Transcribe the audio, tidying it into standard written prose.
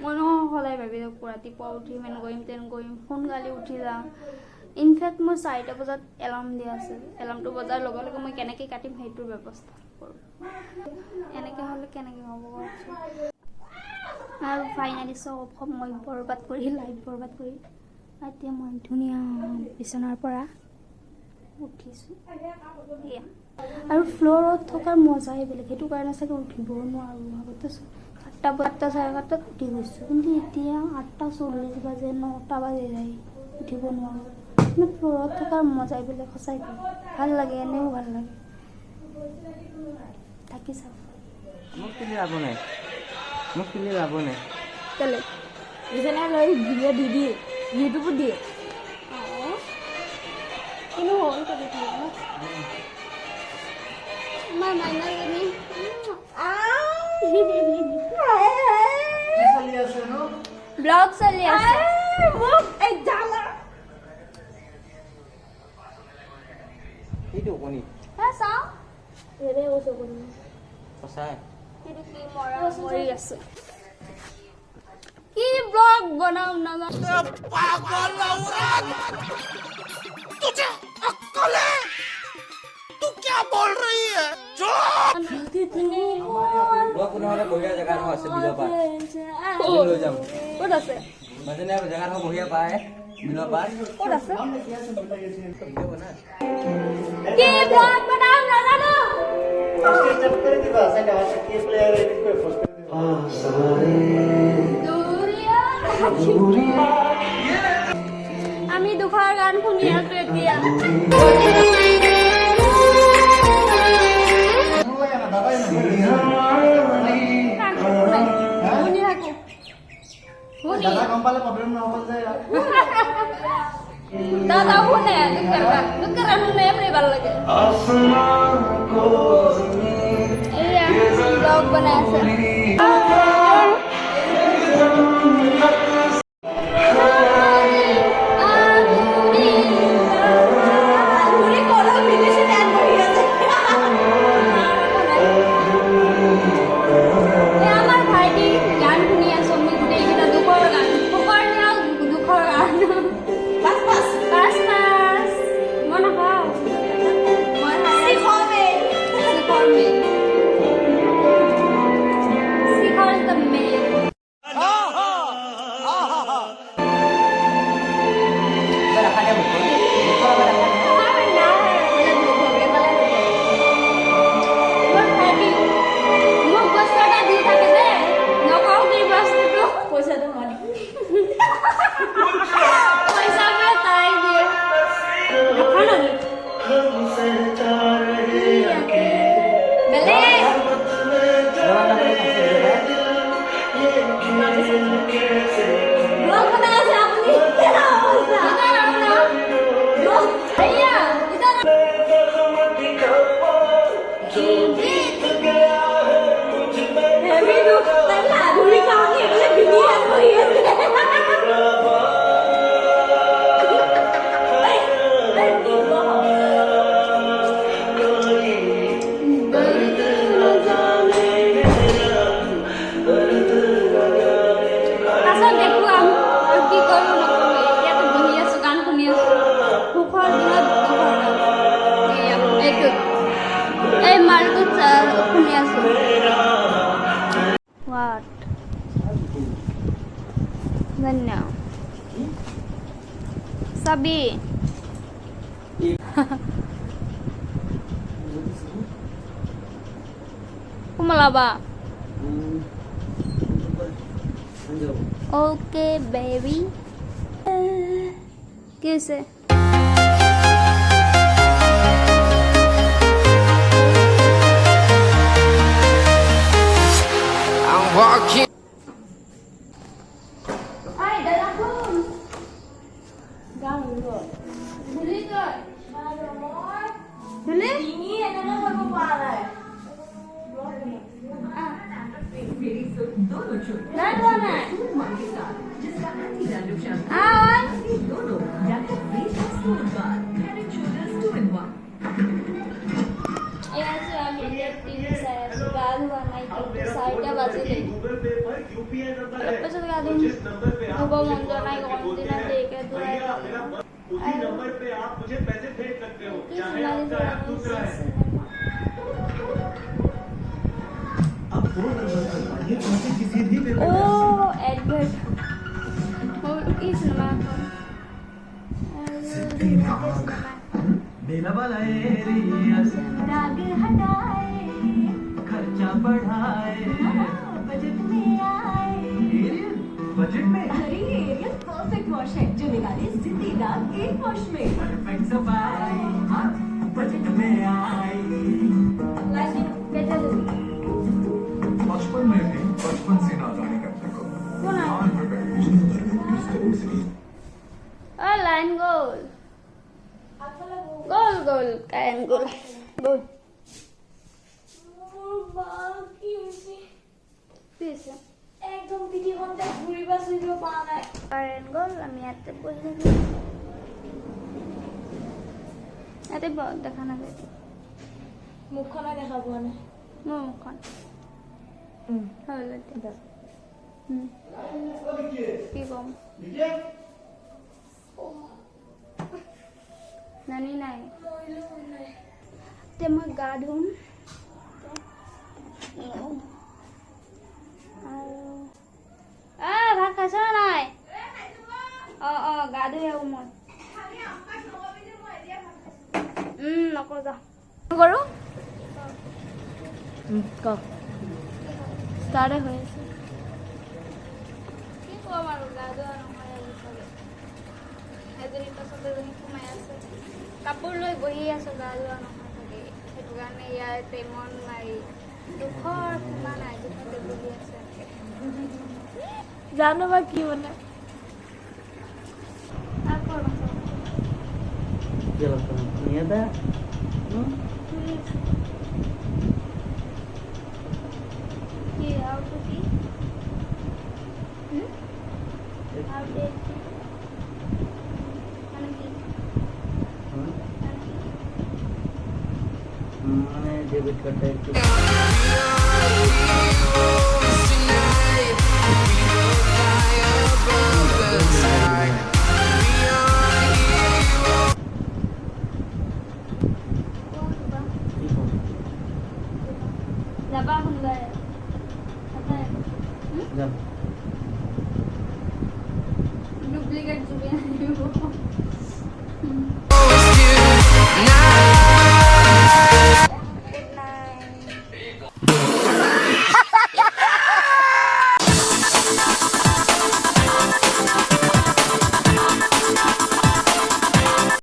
মই নহয় সদায় ভাবি থাকোঁ ৰাতিপুৱা উঠি ইমান কৰিম তেন কৰিম সোনকালে উঠি যাওঁ ইনফেক্ট মোৰ 4টা বজাত এলাৰ্ম দিয়া আছে এলাৰ্মটো বজাৰ লগে লগে মই কেনেকৈ কাটিম সেইটোৰ ব্যৱস্থা কৰোঁ এনেকৈ হ'লে কেনেকৈ হ'ব কওকচোন আৰু ফাইনেলি চব মই বৰবাদ কৰি লাইফ বৰবাদ কৰি এতিয়া মই ধুনীয়া বিচনাৰ পৰা উঠিছোঁ এয়া আৰু ফ্ল'ৰত থকাৰ মজাই বেলেগ সেইটো কাৰণে চাগে উঠিবও নোৱাৰোঁ আগতে 7টা 7:30 উঠি গৈছোঁ কিন্তু এতিয়া 8:40 বাজে 9টা বাজে যায় উঠিব নোৱাৰোঁ কিন্তু ফ্ল'ৰত থকাৰ মজাই বেলেগ সঁচাকৈ ভাল লাগে এনেও ভাল লাগে থাকি চাওক মোক পিলি যাব নাই কেলে বিচনা লৈ ভিডিঅ' দি দিয়ে ইউটিউবত দিয়ে কিন্তু হ'ল কৰি থাকিব আমাৰ মাইনাজনী ব্লগ চলি আছে এইটো কণী চাওঁ সঁচাই মৰি আছে কি ব্লগ বনাম নাজানো ব্লগ বনাবলৈ বঢ়িয়া জেগা এখন আছে বিলৰ পাৰ লৈ যাম ক'ত আছে মাজে জেগাখন বঢ়িয়া পায় বিলৰ পাৰ ক'ত আছে কি ব্লগ বনাম নাজানো আমি দুখৰ গান শুনি আছো এতিয়া শুনি থাকো দাদা গম পালে প্ৰব্লেম নহ'ব যে দাদা শুনে দুখৰ শুনে এমনি ভাল লাগে এয়া ব্লগ বনাই আছে What? Then now. Sabi. Kumalaba. Okay, baby. Kiss it. walking Ay, dala ko. Gano'n yun. Dali ka. Dali? Ini ano na magpapara? Dalawa na. Awan? Ayan siya, may 3 sa sigado na 4 baje অলপ পিছত গা ধুম ধুব মন যোৱা নাই গৰম দিনত দেৰিকে ধুৱাই उसी नंबर पे आप मुझे पैसे भेज सकते हो चाहे आपका ऐप दूसरा है अब फोन नंबर पर ये पैसे किसी भी पे ओ एडवर्ड की सिनेमा मेरा वाला एरिया राग हटाए खर्चा बढ़ाए बजट में आए बजट में अरे ये एरियल परफेक्ट वॉश है जो निकाले सीधी दाग एक वॉश में परफेक्ट सफाई बजट में आई बचपन में भी बचपन से ना जाने करने को ध्यान में बैठ लाइन गोल गोल गोल लाइन गोल गोल পিছে একদম পৃথিৱীখনতে ঘূৰিব চুৰিব পৰা নাই লাইন গোল আমি ইয়াতে বহি থাকিম ইয়াতে দেখা নাযায় মুখখনে দেখা পোৱা নাই মোৰ মুখখন হ'ল এতিয়া কি ক'ম নানি নাই এতিয়া মই গা ধুম ভাত খাইছ নাই গা ধুই আহো মই নকৰো যা কৰো কওক ষ্টাৰ্টে হৈ আছে কি ক'ম আৰু গা ধোৱা নহয় আৰু চাগে এজনী পাছত এজনী সোমাই আছে কাপোৰ লৈ বহি আছো গা ধোৱা নহয় চাগে সেইটো কাৰণে ইয়াতে মন মাৰি দুখৰ সীমা নাই দুখতে বহি আছে জানো বা কি বনাই আকৌ নাচাওঁ Nieta. কি আৰু তো কি আপডেট মানে কি मैंने डेबिट कार्ड टाइप যাবা সোনকালে ডুপ্লিকেট জুবি আনিব